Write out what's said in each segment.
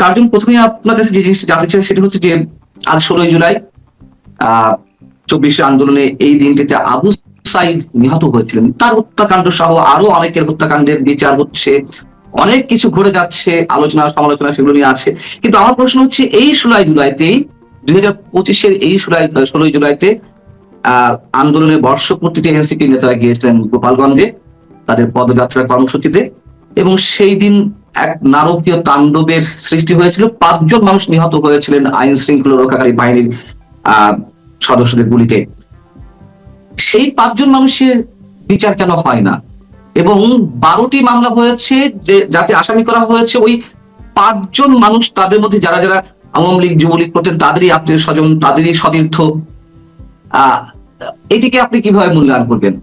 Cartoon প্রথমে আপনার কাছে যে জিনিসটা জানতে চাই সেটা হচ্ছে যে আজ 16ই জুলাই 24 আন্দোলনে এই দিনটিতে আবু সাইদ নিহত হয়েছিলেন, তার হত্যাকাণ্ড সহ আরো অনেকের হত্যাকাণ্ডের বিচার হচ্ছে, অনেক কিছু ঘটে যাচ্ছে, আলোচনা সমালোচনা সেগুলো নিয়ে আছে। কিন্তু আমার প্রশ্ন হচ্ছে এই 16ই জুলাইতেই 2025-এর এই 16ই জুলাইতে আন্দোলনের বর্ষপূর্তিতে এনসিপি নেতারা গিয়েছিলেন গোপালগঞ্জে তাদের পদযাত্রা কর্মসূচিতে, এবং সেই দিন এক নারকীয় তাণ্ডবের সৃষ্টি হয়েছিল। 5 জন মানুষ নিহত হয়েছিলেন আইন শৃঙ্খলা রক্ষাকারী বাহিনীর সদস্যদের গুলিতে। সেই 5 জন মানুষের বিচার কেন হয় না? এবং 12টি মামলা হয়েছে যে যাতে আসামি করা হয়েছে ওই 5 জন মানুষ, তাদের মধ্যে যারা যারা আওয়ামী লীগ যুবলীগ করতেন, তাদেরই আত্মীয় স্বজন, তাদেরই সতীর্থ। এটিকে আপনি কিভাবে মূল্যায়ন করবেন?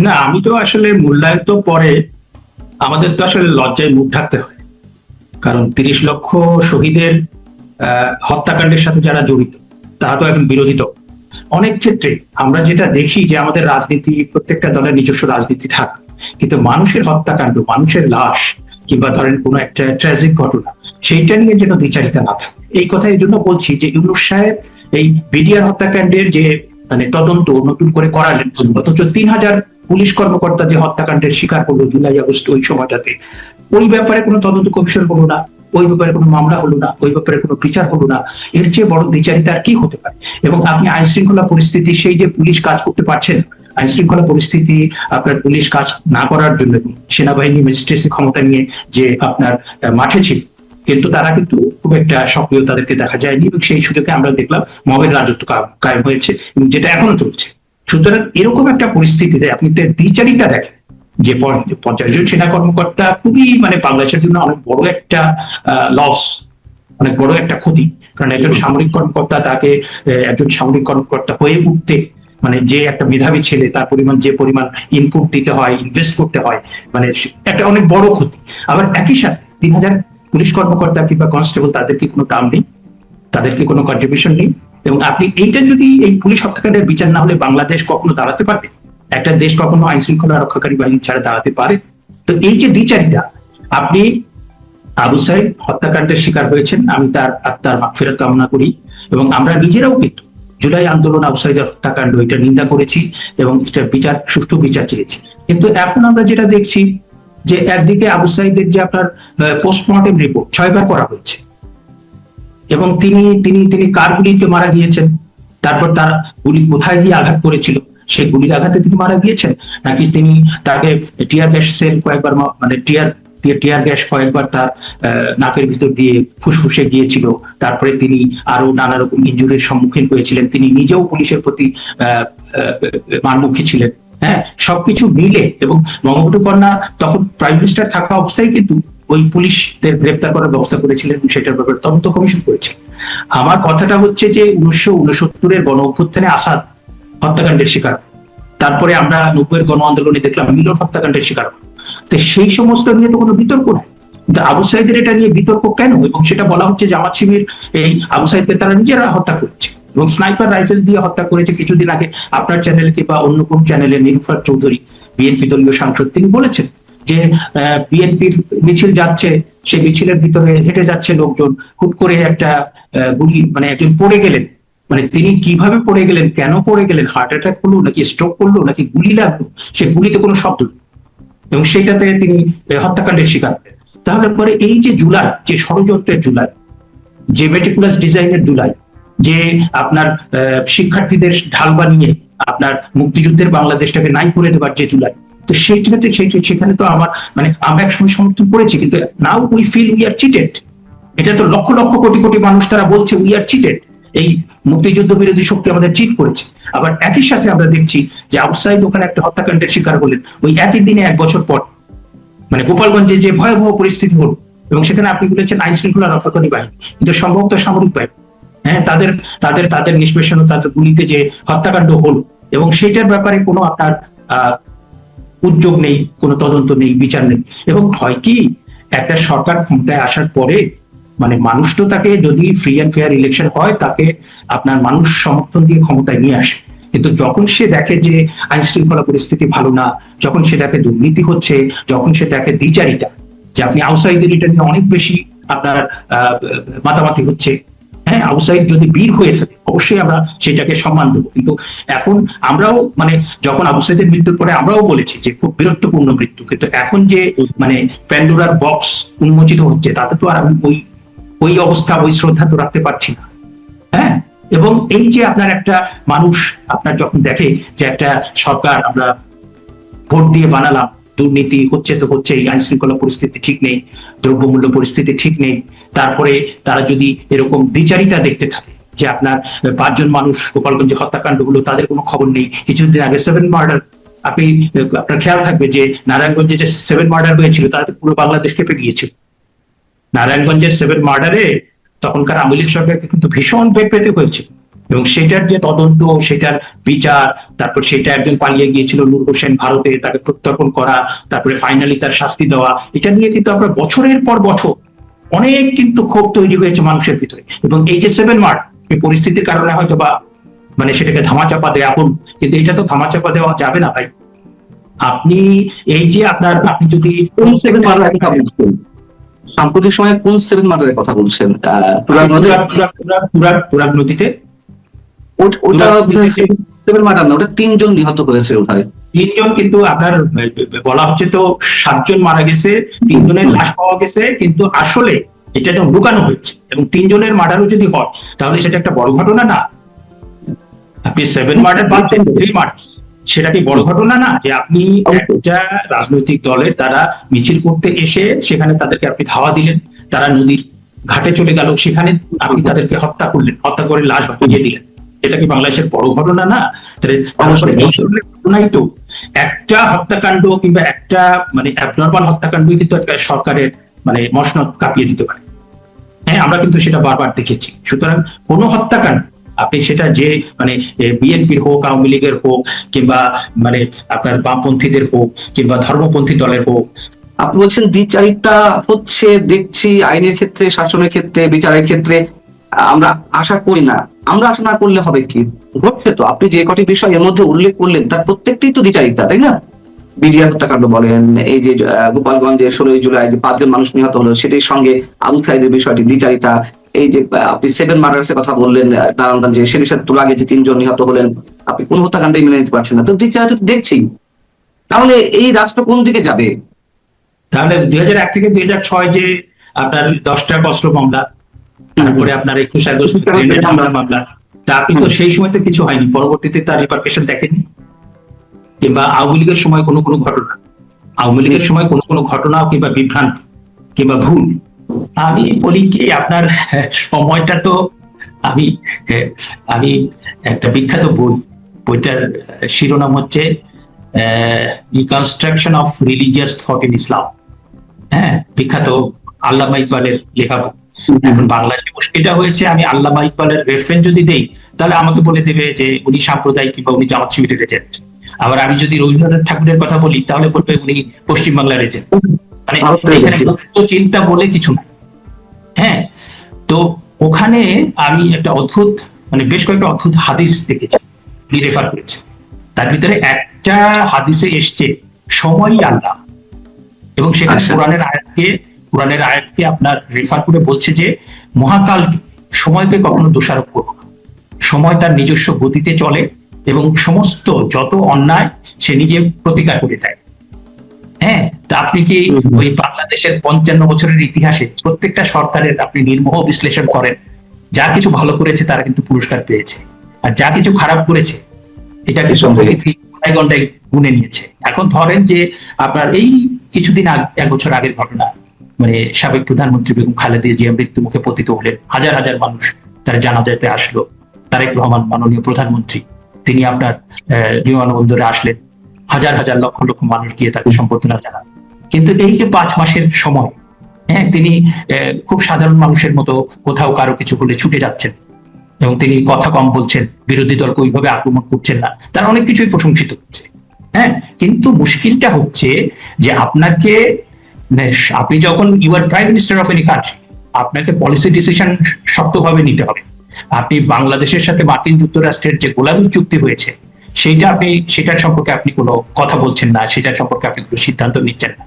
না, আমি তো আসলে মূল্যায়ন তো পরে, আমাদের তো আসলে লজ্জায় মুখ ঢাকতে হয়। কারণ 30 লক্ষ শহীদের হত্যাকাণ্ডের সাথে যারা জড়িত তারা তো এখন বিরোধিত। অনেক ক্ষেত্রে আমরা যেটা দেখি যে আমাদের রাজনীতি, প্রত্যেকটা দলের নিজস্ব রাজনীতি থাকে, কিন্তু মানুষের হত্যাকাণ্ড, মানুষের লাশ কিংবা ধরেন কোনো একটা ট্র্যাজিক ঘটনা, সেইটা নিয়ে যেন দ্বিচারিতা না থাকে। এই কথা এই জন্য বলছি যে ইউনূস সাহেব এই বিডিআর হত্যাকাণ্ডের যে তদন্ত নতুন করে করালেন, অথচ 3000 পুলিশ কর্মকর্তা যে হত্যাকাণ্ডের শিকার করলো জুলাই আগস্ট ওই সময়টাতে, ওই ব্যাপারে কোনো তদন্ত কমিশন হলো না, ওই ব্যাপারে কোনো মামলা হলো না, ওই ব্যাপারে কোনো বিচার হলো না। এর চেয়ে বড় দ্বিচারিতা আর কি হতে পারে? এবং আপনি আইন শৃঙ্খলা পরিস্থিতি, সেই যে পুলিশ কাজ করতে পারছেন, আইন শৃঙ্খলা পরিস্থিতি আপনার পুলিশ কাজ না করার জন্য সেনাবাহিনী ম্যাজিস্ট্রেসি ক্ষমতা নিয়ে যে আপনার মাঠে ছিল, কিন্তু তারা কিন্তু খুব একটা সক্রিয় তাদেরকে দেখা যায়নি, এবং সেই সুযোগে আমরা দেখলাম মবের রাজত্ব কায়েম হয়েছে, এবং যেটা এখনো চলছে। সুতরাং এরকম একটা পরিস্থিতিতে আপনি দ্বিচারিতা দেখেন যে 50 জন সেনা কর্মকর্তা খুবই বাংলাদেশের জন্য অনেক বড় একটা লস, অনেক বড় একটা ক্ষতি। কারণ একজন সামরিক কর্মকর্তা, তাকে একজন সামরিক কর্মকর্তা হয়ে উঠতে যে একটা মেধাবী ছেলে, তার যে পরিমাণ ইনপুট দিতে হয়, ইনভেস্ট করতে হয়, একটা অনেক বড় ক্ষতি। আবার একই সাথে 3000 পুলিশ কর্মকর্তা কিংবা কনস্টেবল, তাদেরকে কোনো দাম নেই, তাদেরকে কোনো কন্ট্রিবিউশন নেই। এবং আপনি এইটা যদি, এই পুলিশ হত্যাকাণ্ডের বিচার না হলে বাংলাদেশ কখনো দাঁড়াতে পারবে? একটা দেশ কখনো আইন শৃঙ্খলা রক্ষাকারী বাহিনী ছাড়া দাঁড়াতে পারে? তো এই যে দ্বিচারিতা, আপনি আবু সাইদ হত্যাকাণ্ডের শিকার হয়েছেন, আমি তার আত্মার মাগফিরাত কামনা করি, এবং আমরা নিজেরাও কিন্তু জুলাই আন্দোলন, আবু সাইদের হত্যাকাণ্ড, এটা নিন্দা করেছি এবং এটা বিচার, সুষ্ঠু বিচার চেয়েছি। কিন্তু এখন আমরা যেটা দেখছি যে একদিকে আবু সাইদের যে আপনার পোস্টমর্টেম রিপোর্ট 6 বার করা হচ্ছে, এবং তিনি তিনি তিনি কার গুলিতে মারা গিয়েছেন, তারপর তার গুলি কোথায় গিয়ে আঘাত করেছিল, সেই গুলির আঘাতে তিনি মারা গিয়েছেন, নাকি তিনি তাকে টিয়ার গ্যাস সেল কয়েকবার, টিয়ার গ্যাস কয়েকবার তার নাকের ভিতর দিয়ে ফুসফুসে গিয়েছিল, তারপরে তিনি আরো নানা রকম ইনজুরির সম্মুখীন হয়েছিলেন, তিনি নিজেও পুলিশের প্রতি মারমুখী ছিলেন। হ্যাঁ, সবকিছু মিলে, এবং বঙ্গবন্ধু কন্যা তখন প্রাইম মিনিস্টার থাকা অবস্থায় কিন্তু ওই পুলিশদের গ্রেপ্তার করার ব্যবস্থা করেছিলেন, সেটার ব্যাপারে তদন্ত কমিশন করেছে। আমার কথাটা হচ্ছে যে 1969-এর গণ অভ্যুত্থানে আসাদ হত্যাকাণ্ডের শিকার, তারপরে আমরা 90-এর গণ আন্দোলনে দেখলাম মিলন হত্যাকাণ্ডের শিকার। তো সেই সমস্ত নিয়ে তো কোনো বিতর্ক নাই, কিন্তু আবু সাইদের এটা নিয়ে বিতর্ক কেন? এবং সেটা বলা হচ্ছে জামাত শিবির এই আবু সাইদকে তারা নিজেরা হত্যা করছে, এবং স্নাইপার রাইফেল দিয়ে হত্যা করেছে। কিছুদিন আগে আপনার চ্যানেল কিংবা অন্য কোন চ্যানেলে নিরুফার চৌধুরী, বিএনপি দলীয় সাংসদ, তিনি বলেছেন যে বিএনপির মিছিল যাচ্ছে, সেই মিছিলের ভিতরে হেঁটে যাচ্ছে লোকজন, হুট করে একটা গুলি, একজন পড়ে গেলেন, তিনি কিভাবে পড়ে গেলেন, কেন পড়ে গেলেন, হার্ট অ্যাটাক হলো নাকি স্ট্রোক করলো নাকি গুলি লাগলো, সে গুলিতে কোনো শব্দ নেই, এবং সেটাতে তিনি হত্যাকাণ্ডের শিকার হলেন। তাহলে পরে এই যে জুলাই, যে ষড়যন্ত্রের জুলাই, যে মেটিকুলাস ডিজাইনের জুলাই, যে আপনার শিক্ষার্থীদের ঢাল বানিয়ে আপনার মুক্তিযুদ্ধের বাংলাদেশটাকে নাই করে দেবার যে জুলাই, তো সেখানে তো আমার আমরা একসময় সমর্থন করেছি, কিন্তু now we feel we are cheated. এটা তো লক্ষ লক্ষ কোটি কোটি মানুষ তারা বলছে উই আর চিটেড, এই মুক্তিযুদ্ধ বিরোধী শক্তি আমাদের চিট করেছে। আবার একই সাথে আমরা দেখছি যে আবু সাইদ ওখানে একটা হত্যাকাণ্ডের শিকার হলেন, ওই একই দিনে 1 বছর পর গোপালগঞ্জে যে ভয়াবহ পরিস্থিতি হলো, এবং সেখানে আপনি বলেছেন আইন শৃঙ্খলা রক্ষাকারী বাহিনী, কিন্তু সম্ভবত সামরিক বাহিনী। হ্যাঁ, তাদের তাদের তাদের নিষ্পেষণ, তাদের গুলিতে যে হত্যাকাণ্ড হলো, এবং সেটার ব্যাপারে কোনো আপনার উদ্যোগ নেই, কোনো তদন্ত নেই, বিচার নেই। এবং হয় কি, একটা সরকার ক্ষমতায় আসার পরে মানুষ তো তাকে, যদি ফ্রি অ্যান্ড ফেয়ার ইলেকশন হয়, তাকে আপনার মানুষ সমর্থন দিয়ে ক্ষমতায় নিয়ে আসে, কিন্তু যখন সে দেখে যে আইন শৃঙ্খলা পরিস্থিতি ভালো না, যখন সে দেখে দুর্নীতি হচ্ছে, যখন সে দেখে দ্বিচারিতা, যে আপনি আউটসাইডের এটা নিয়ে অনেক বেশি আপনার মাতামাতি হচ্ছে। হ্যাঁ, আউটসাইড যদি বীর হয়ে থাকে অবশ্যই আমরা সেটাকে সম্মান দেবো, কিন্তু এখন আমরাও মানে যখন আউটসাইডের মৃত্যুর পরে আমরাও বলেছি যে খুব বীরত্বপূর্ণ মৃত্যু, কিন্তু এখন যে মানে প্যান্ডোরার বক্স উন্মোচিত হচ্ছে তাতে তো আর আমি ওই ওই অবস্থা ওই শ্রদ্ধা তো রাখতে পারছি না। হ্যাঁ, এবং এই যে আপনার একটা মানুষ আপনার যখন দেখে যে একটা সরকার আমরা ভোট দিয়ে বানালাম, দুর্নীতি হচ্ছে তো হচ্ছেই, আইন শৃঙ্খলা পরিস্থিতি ঠিক নেই, দ্রব্যমূল্য পরিস্থিতি ঠিক নেই, তারপরে তারা যদি এরকম দ্বিচারিতা দেখতে থাকে যে আপনার 5 জন মানুষ গোপালগঞ্জে হত্যাকাণ্ড হলো তাদের কোনো খবর নেই, কিছুদিন আগে 7 মার্ডার, আপনি আপনার খেয়াল থাকবে যে নারায়ণগঞ্জে যে 7 মার্ডার হয়েছিল তাতে পুরো বাংলাদেশ কেঁপে গিয়েছিল। নারায়ণগঞ্জের 7 মার্ডারে তখনকার আওয়ামী লীগ সরকারকে কিন্তু ভীষণ বেগ পেতে হয়েছিল, এবং সেটার যে তদন্ত, সেটার বিচার, তারপর সেটা একজন পালিয়ে গিয়েছিল নূর হোসেন ভারতে, তাকে প্রত্যর্পণ করা, তারপরে ফাইনালি তার শাস্তি দেওয়া, এটা নিয়ে কিন্তু আমরা বছরের পর বছর অনেক কিন্তু ক্ষোভ তৈরি হয়েছে মানুষের ভিতরে। এবং এই যে 7 মার্চ এই পরিস্থিতির কারণে হয়তো বা মানে সেটাকে ধামাচাপা দেওয়া হল, কিন্তু এটা তো ধামাচাপা দেওয়া যাবে না ভাই। আপনি এই যে আপনার আপনি যদি সাম্প্রতিক সময়ে কোন 7 মার্ডারের কথা বলছেন? তুরাগ নদীতে ওটা 7 মার্ডার না, ওটা 3 জন নিহত হয়েছে ওখানে। 3 জন, কিন্তু আপনার বলা হচ্ছে তো 7 জন মারা গেছে, 3 জনের লাশ পাওয়া গেছে, কিন্তু আসলে এটা তো লুকানো হয়েছে। এবং 3 জনের মার্ডারও যদি হয় তাহলে সেটা একটা বড় ঘটনা না? আপনি 7 মার্ডার পাচ্ছেন, 3 মার্ডার, সেটা কি বড় ঘটনা না? যে আপনি একটা রাজনৈতিক দলের তারা মিছিল করতে এসে সেখানে তাদেরকে আপনি ধাওয়া দিলেন, তারা নদীর ঘাটে চলে গেল, সেখানে আপনি তাদেরকে হত্যা করলেন, হত্যা করে লাশ ভাসিয়ে দিলেন, এটা কি বাংলাদেশের বড় ঘটনা না? তাহলে এই ধরনের ঘটনাই তো একটা হত্যাকাণ্ড কিংবা একটা মানে অ্যাবনর্মাল হত্যাকাণ্ডই কিন্তু একটা সরকারের মানে মসনদ কাঁপিয়ে দিতে পারে। হ্যাঁ, আমরা কিন্তু সেটা বারবার দেখেছি। সুতরাং কোন হত্যাকাণ্ড আপনি সেটা যে মানে বিএনপির হোক, আওয়ামী লীগের হোক, কিংবা মানে আপনার বামপন্থীদের হোক, কিংবা ধর্মপন্থী দলের হোক, আপনি বলছেন দ্বিচারিতা হচ্ছে, দেখছি আইনের ক্ষেত্রে, শাসনের ক্ষেত্রে, বিচারের ক্ষেত্রে আমরা আশা করি না। আমরা আশা না করলে হবে কি? ঘটছে তো, আপনি যে কটি বিষয় এর মধ্যে উল্লেখ করলেন তার প্রত্যেকটাই তো দ্বিচারিতা, তাই না? বিডিআর হত্যাকাণ্ড বলেন, এই যে গোপালগঞ্জে 16 জুলাই যে 5 জন মানুষ নিহত হলো সেটির সঙ্গে আবু সাইদের বিষয়টি দ্বিচারিতা, এই যে আপনি 7 মার্ডার্স এর কথা বললেন নারায়ণগঞ্জে, সেটির সাথে তুলা গেছে 3 জন নিহত হলেন, আপনি কোন হত্যাকাণ্ডই মেনে নিতে পারছেন না, তো দ্বিচারিতা দেখছি। তাহলে এই রাষ্ট্র কোন দিকে যাবে? তাহলে 2001 থেকে 2006 যে আপনার 10টা অস্ত্র মামলা, তারপরে আপনার 21 আগস্ট মামলা, তা আপনি তো সেই সময় তো কিছু হয়নি, পরবর্তীতে তার রিপারকেশন দেখেননি। কিংবা আওয়ামী লীগের সময় কোনো কোনো ঘটনা, আওয়ামী লীগের সময় কোনো কোনো ঘটনা কিংবা বিভ্রান্তি কিংবা ভুল, আমি বলি কি আপনার সময়টা তো আমি আমি একটা বিখ্যাত বইটার শিরোনাম হচ্ছে reconstruction of religious thought in Islam. হ্যাঁ, বিখ্যাত আল্লামা ইকবালের লেখা বই। এখন বাংলাদেশে মুশকিলটা হয়েছে, আমি আল্লামা ইকবালের রেফারেন্স যদি দেই তাহলে আমাকে বলে দেবে যে উনি সাম্প্রদায়িক কিংবা উনি জামাত শিবিরের এজেন্ট। আবার আমি যদি রবীন্দ্রনাথ ঠাকুরের কথা বলি তাহলে বলবে উনি পশ্চিমবাংলার এজেন্ট। মানে এখানে চিন্তা বলে কিছু না। হ্যাঁ, তো ওখানে আমি একটা অদ্ভুত মানে বেশ কয়েকটা অদ্ভুত হাদিস দেখেছি, উনি রেফার করেছে। তার ভিতরে একটা হাদিসে এসছে সময়ই আল্লাহ, এবং সেখানে কোরআনের আয়াতকে আপনার রেফার করে বলছে যে মহাকাল সময়কে কখনো দোষারোপ করবো না, সময় তার নিজস্ব গতিতে চলে এবং সমস্ত যত অন্যায় সে নিজে প্রতিকার করে দেয়। হ্যাঁ, তা আপনি কি ওই বাংলাদেশের 55 বছরের ইতিহাসে প্রত্যেকটা সরকারের আপনি নির্মোহ বিশ্লেষণ করেন, যা কিছু ভালো করেছে তারা কিন্তু পুরস্কার পেয়েছে, আর যা কিছু খারাপ করেছে এটাকে ঘন্টায় গুনে নিয়েছে। এখন ধরেন যে আপনার এই কিছুদিন 1 বছর আগের ঘটনা, মানে সাবেক প্রধানমন্ত্রী বেগম খালেদা জিয়া মৃত্যু মুখে পতিত হলেন, হাজার হাজার মানুষ তার জানাজাতে আসলো, তারেক রহমান মাননীয় প্রধানমন্ত্রী তিনি আপনার বিমানবন্দরে আসলেন, হাজার হাজার লক্ষ লক্ষ মানুষ গিয়ে তাকে সম্বর্ধনা জানান। কিন্তু এই যে 5 মাসের সময়, হ্যাঁ, তিনি খুব সাধারণ মানুষের মতো কোথাও কারো কিছু হলে ছুটে যাচ্ছেন, এবং তিনি কথা কম বলছেন, বিরোধী দলকে ওইভাবে আক্রমণ করছেন না, তার অনেক কিছুই প্রশংসিত হচ্ছে। হ্যাঁ, কিন্তু মুশকিলটা হচ্ছে যে আপনি যখন you are prime minister of any country, আপনাকে পলিসি ডিসিশন শক্তভাবে নিতে হবে। আপনি বাংলাদেশের সাথে মার্কিন যুক্তরাষ্ট্রের যে গোলামী চুক্তি হয়েছে সেটার সম্পর্কে আপনি কোনো কথা বলছেন না, সেটার সম্পর্কে আপনি কোনো সিদ্ধান্ত নিচ্ছেন না।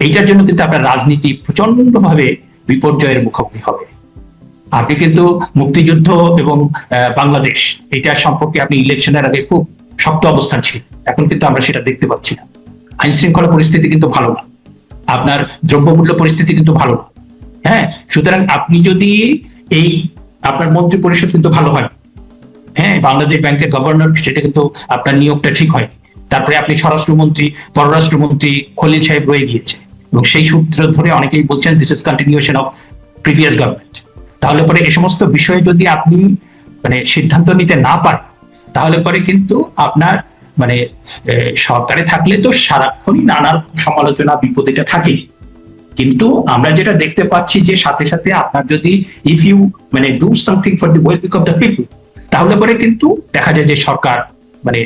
এইটার জন্য কিন্তু আপনার রাজনীতি প্রচন্ডভাবে বিপর্যয়ের মুখোমুখি হবে। আপনি কিন্তু মুক্তিযুদ্ধ এবং বাংলাদেশ এটা সম্পর্কে আপনি ইলেকশনের আগে খুব শক্ত অবস্থান ছিল, এখন কিন্তু আমরা সেটা দেখতে পাচ্ছি না। আইন শৃঙ্খলা পরিস্থিতি কিন্তু ভালো না, আপনার দ্রব্যমূল্য পরিস্থিতি কিন্তু ভালো না। হ্যাঁ, সুতরাং আপনি যদি এই আপনার মন্ত্রী পরিষদ কিন্তু ভালো হয়, হ্যাঁ, বাংলাদেশ ব্যাংকের গভর্নর সেটা কিন্তু আপনার নিয়োগটা ঠিক হয়। তারপরে আপনি স্বরাষ্ট্রমন্ত্রী, পররাষ্ট্রমন্ত্রী খলিল সাহেব রয়ে গিয়েছে, এবং সেই সূত্র ধরে অনেকেই বলছেন this is continuation of previous government. তাহলে পরে এই সমস্ত বিষয়ে যদি আপনি মানে সিদ্ধান্ত নিতে না পারেন, তাহলে পরে কিন্তু আপনার মানে সরকারে থাকলে তো সারাক্ষণই নানা সমালোচনা বিপদে থাকে। কিন্তু আমরা যেটা দেখতে পাচ্ছি যে সাথে সাথে আপনার যদি ইফ ইউ মানে do something for the wellbeing of the people, তাহলে পরে কিন্তু দেখা যায় যে সরকার মানে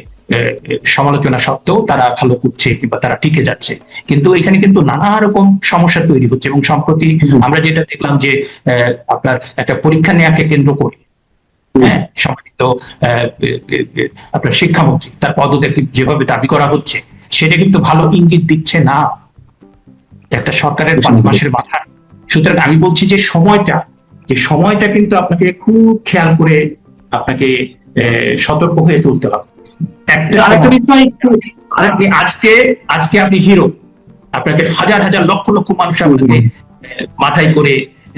সমালোচনা সত্ত্বেও তারা ভালো করছে কিংবা তারা টিকে যাচ্ছে। কিন্তু এখানে কিন্তু নানা রকম সমস্যা তৈরি হচ্ছে, এবং সম্প্রতি আমরা যেটা দেখলাম যে আপনার একটা পরীক্ষা নেওয়াকে কেন্দ্র করে, হ্যাঁ, সম্মানিত আপনার শিক্ষামন্ত্রী তার পদত্যাগ যেভাবে দাবি করা হচ্ছে, সেটা কিন্তু ভালো ইঙ্গিত দিচ্ছে না একটা সরকারের 5 মাসের মাথা। সুতরাং আমি বলছি যে সময়টা কিন্তু আপনাকে খুব খেয়াল করে আপনাকে সতর্ক হয়ে চলতে হবে। আজকে আপনি হিরো, আপনাকে হাজার হাজার লক্ষ লক্ষ মানুষ আপনাকে মাথায় করে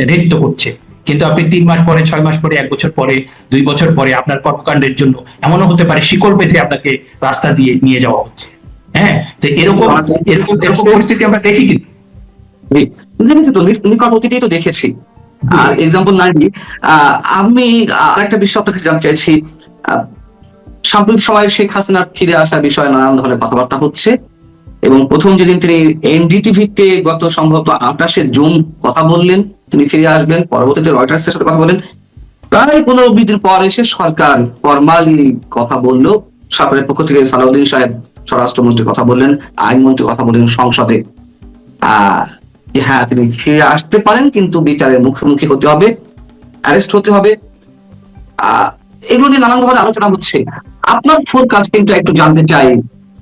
নৃত্য করছে, কিন্তু আপনি 3 মাস পরে, 6 মাস পরে, 1 বছর পরে, 2 বছর পরে আপনার কর্মকাণ্ডের জন্য এমনও হতে পারে শিকল বেঁধে আপনাকে রাস্তা দিয়ে নিয়ে যাওয়া হচ্ছে। হ্যাঁ, তো এরকম পরিস্থিতি আমরা দেখি কিন্তু তো দেখেছি। আর এক্সাম্পল নাই, আমি আরেকটা বিষয় আপনাকে জানতে চাইছি। সাম্প্রতিক সময়ে শেখ হাসিনার ফিরে আসার বিষয়ে নানান ধরনের কথাবার্তা হচ্ছে, এবং প্রথম যেদিন তিনি এনডিটিভিতে গত সম্ভবত 28শে জুন কথা বললেন তিনি ফিরে আসবেন, পরবর্তীতে রয়টার্সের সাথে কথা বলেন, প্রায় 15-20 দিন পর এসে সরকার ফরমালি কথা বললো। সরকারের পক্ষ থেকে সালাউদ্দিন সাহেব স্বরাষ্ট্রমন্ত্রী কথা বললেন, আইনমন্ত্রী কথা বললেন সংসদে, হ্যাঁ তিনি ফিরে আসতে পারেন, কিন্তু বিচারের মুখোমুখি হতে হবে, অ্যারেস্ট হতে হবে। এগুলো নিয়ে নানান ধরনের আলোচনা হচ্ছে। আপনার ফোরকাস্টিংটা একটু জানতে চাই,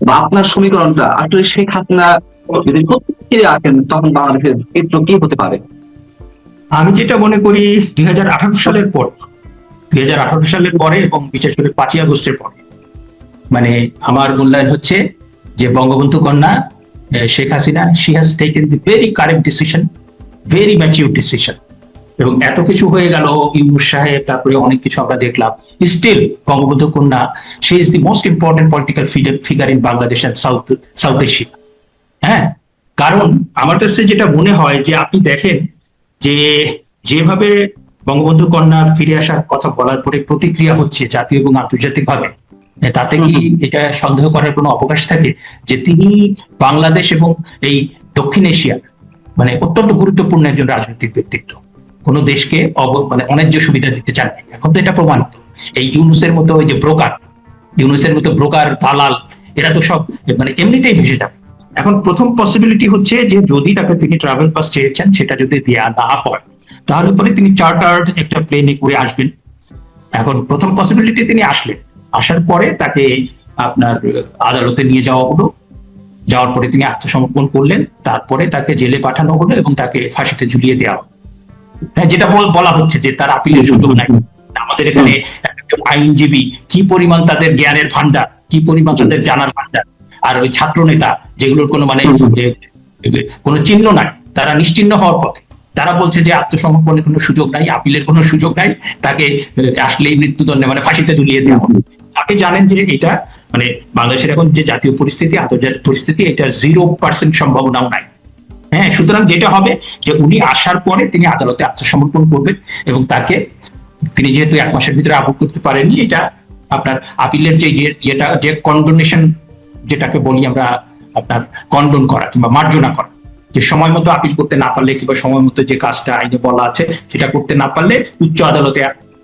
বা আপনার সমীকরণটা আসলে শেখ হাসিনা যদি ফিরে আসেন তখন বাংলাদেশের চিত্র কি হতে পারে? আমি যেটা মনে করি 2018 সালের পর, 2018 সালের পরে এবং বিশেষ করে 5ই আগস্টের পরে, মানে আমার মূল্যায়ন হচ্ছে যে বঙ্গবন্ধু কন্যা Sheikh Hasina she has taken the very correct decision, very mature decision। এবং এত কিছু হয়ে গেল, ইউনূস সাহেব, তারপরে অনেক কিছু আমরা দেখলাম, স্টিল বঙ্গবন্ধু কন্যা she is the most important political figure in Bangladesh and South Asia। হ্যাঁ, কারণ আমার কাছে যেটা মনে হয় যে আপনি দেখেন যে যেভাবে বঙ্গবন্ধু কন্যার ফিরে আসার কথা বলার পরে প্রতিক্রিয়া হচ্ছে জাতীয় এবং আন্তর্জাতিক ভাবে, তাতে কি এটা সন্দেহ করার কোনো অবকাশ থাকে যে তিনি বাংলাদেশ এবং এই দক্ষিণ এশিয়া মানে অত্যন্ত গুরুত্বপূর্ণ একজন রাজনৈতিক ব্যক্তিত্ব, কোন দেশকে মানে অন্যায্য সুবিধা দিতে চান? এখন তো এটা প্রমাণিত। এই ইউনূসের মতো ওই যে ব্রোকার দালাল, এরা তো সব মানে এমনিতেই ভেসে যাবে। এখন প্রথম পসিবিলিটি হচ্ছে যে যদি তাকে তিনি ট্রাভেল পাস চেয়েছেন সেটা যদি দেয়া না হয়, তাহলে পরে তিনি চার্টার্ড একটা প্লেনে করে আসবেন। এখন প্রথম পসিবিলিটি তিনি আসলেন, আসার পরে তাকে আপনার আদালতে নিয়ে যাওয়া হলো, যাওয়ার পরে তিনি আত্মসমর্পণ করলেন, তারপরে তাকে জেলে পাঠানো হলো এবং তাকে ফাঁসিতে ঝুলিয়ে দেওয়া হলো। হ্যাঁ, যেটা বলা হচ্ছে যে তার আপিলের সুযোগ নাই। আমাদের এখানে আইনজীবী কি পরিমাণ তাদের জ্ঞানের ভান্ডার, কি পরিমাণ তাদের জানার ভান্ডার, আর ওই ছাত্র নেতা যেগুলোর কোনো মানে কোনো চিহ্ন নাই, তারা নিশ্চিহ্ন হওয়ার পথে, তারা বলছে যে আত্মসমর্পণের কোনো সুযোগ নাই, আপিলের কোনো সুযোগ নাই, তাকে আসলেই মৃত্যুদণ্ডে মানে ফাঁসিতে ঝুলিয়ে দেওয়া হবে। আপনি জানেন যে এটা মানে বাংলাদেশের এখন যে জাতীয় পরিস্থিতি, আন্তর্জাতিক পরিস্থিতি, এটা 0% সম্ভাবনাও নাই। হ্যাঁ, সুতরাং যেটা হবে যে উনি আসার পরে তিনি আদালতে আত্মসমর্পণ করবেন, এবং তাকে তিনি যেহেতু 1 মাসের ভিতরে আপিল করতে পারেননি, এটা আপনার আপিলের যে কন্ডোনেশন যেটাকে বলি আমরা, আপনার কন্ডন করা কিংবা মার্জনা করা, যে সময় মতো আপিল করতে না পারলে কিংবা সময় মতো যে কাজটা আইনে বলা আছে সেটা করতে না পারলে উচ্চ আদালতে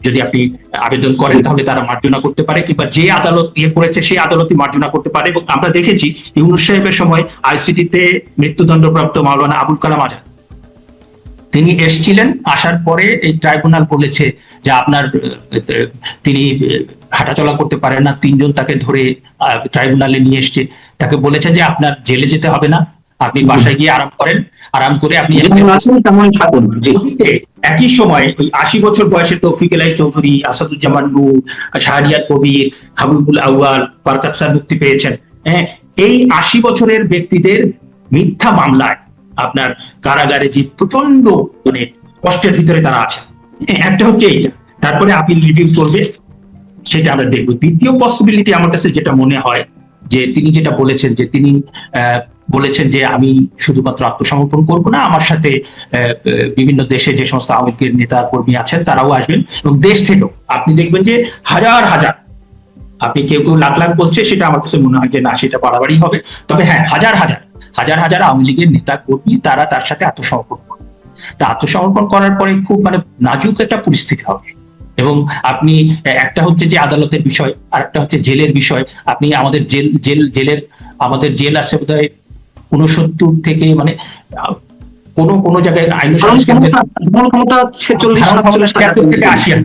যদি আপনি আবেদন করেন তাহলে তারা মার্জনা করতে পারে, কিংবা যে আদালত করেছে সেই আদালতই মার্জনা করতে পারে। এবং আমরা দেখেছি ইউনূস সাহেবের সময় আইসিটিতে মৃত্যুদণ্ডপ্রাপ্ত মাওলানা আবুল কালাম আজাদ তিনি এসেছিলেন, আসার পরে এই ট্রাইব্যুনাল বলেছে যে আপনার তিনি হাঁটাচলা করতে পারেন না, 3 জন তাকে ধরে ট্রাইব্যুনালে নিয়ে এসছে, তাকে বলেছে যে আপনার জেলে যেতে হবে না, আপনি বাসায় গিয়ে আরাম করেন, আরাম করে আপনি যেমন আছেন তেমনই থাকুন। জি। একই সময় ওই ৮০ বছর বয়সের তৌফিক এলাই চৌধুরী, আসাদুজ্জামান নূর, শাহরিয়ার কবির, হাবিবুল আউয়াল, বরকত স্যার মুক্তি পেয়েছেন। হ্যাঁ, এই ৮০ বছরের ব্যক্তিদের মিথ্যা মামলায় আপনার কারাগারে যে প্রচন্ড মানে কষ্টের ভিতরে তারা আছে। একটা হচ্ছে এইটা, তারপরে আপিল রিভিউ করবে, সেটা আমরা দেখবো। দ্বিতীয় পসিবিলিটি আমার কাছে যেটা মনে হয়, যে তিনি যেটা বলেছেন, যে তিনি বলেছেন যে আমি শুধুমাত্র আত্মসমর্পণ করব না, আমার সাথে বিভিন্ন দেশে যে সমস্ত আওয়ামী লীগের নেতা কর্মী আছেন তারাও আসবেন, এবং দেশ থেকেও আপনি দেখবেন যে হাজার হাজার, আপনি কেউ কেউ লাখ লাখ বলছে, সেটা আমার কাছে মনে হয় যে না, সেটা বাড়াবাড়ি হবে। তবে হ্যাঁ, হাজার হাজার হাজার হাজার আওয়ামী লীগের নেতা কর্মী তারা তার সাথে আত্মসমর্পণ করবে। তা আত্মসমর্পণ করার পরে খুব মানে নাজুক একটা পরিস্থিতি হবে, এবং আপনি একটা হচ্ছে যে আদালতের বিষয়, আর একটা হচ্ছে জেলের বিষয়। আপনি আমাদের জেলের আমাদের জেল আছে বোধহয় ৬৯ থেকে মানে কোন জায়গায় আইন ক্ষমতা 46-47 থেকে ৮০